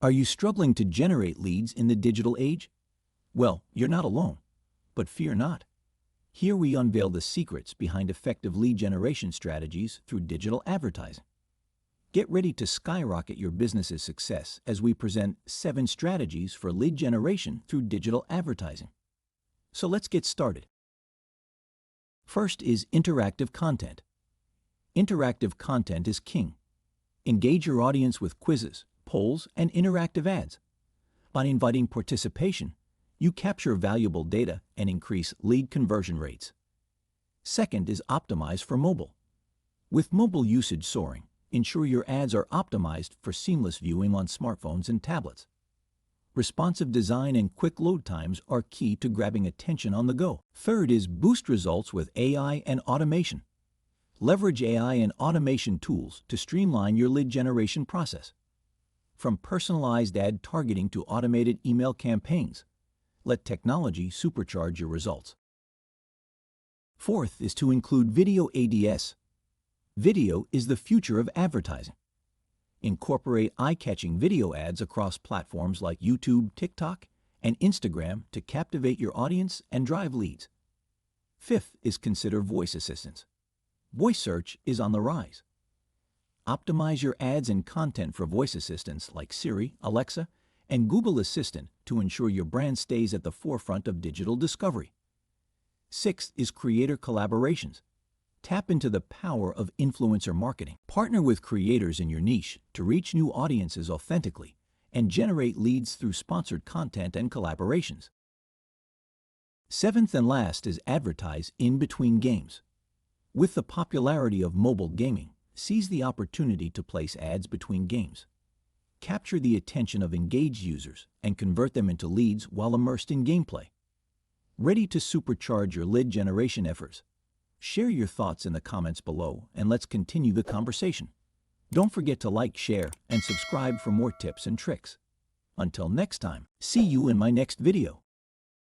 Are you struggling to generate leads in the digital age? Well, you're not alone, but fear not. Here we unveil the secrets behind effective lead generation strategies through digital advertising. Get ready to skyrocket your business's success as we present 7 strategies for lead generation through digital advertising. So let's get started. First is interactive content. Interactive content is king. Engage your audience with quizzes, polls, and interactive ads. By inviting participation, you capture valuable data and increase lead conversion rates. Second is optimize for mobile. With mobile usage soaring, ensure your ads are optimized for seamless viewing on smartphones and tablets. Responsive design and quick load times are key to grabbing attention on the go. Third is boost results with AI and automation. Leverage AI and automation tools to streamline your lead generation process. From personalized ad targeting to automated email campaigns, let technology supercharge your results. Fourth is to include video ads. Video is the future of advertising. Incorporate eye-catching video ads across platforms like YouTube, TikTok, and Instagram to captivate your audience and drive leads. Fifth is consider voice assistants. Voice search is on the rise. Optimize your ads and content for voice assistants like Siri, Alexa, and Google Assistant to ensure your brand stays at the forefront of digital discovery. Sixth is creator collaborations. Tap into the power of influencer marketing. Partner with creators in your niche to reach new audiences authentically and generate leads through sponsored content and collaborations. Seventh and last is advertise in between games. With the popularity of mobile gaming, seize the opportunity to place ads between games. Capture the attention of engaged users and convert them into leads while immersed in gameplay. Ready to supercharge your lead generation efforts? Share your thoughts in the comments below and let's continue the conversation. Don't forget to like, share, and subscribe for more tips and tricks. Until next time, see you in my next video.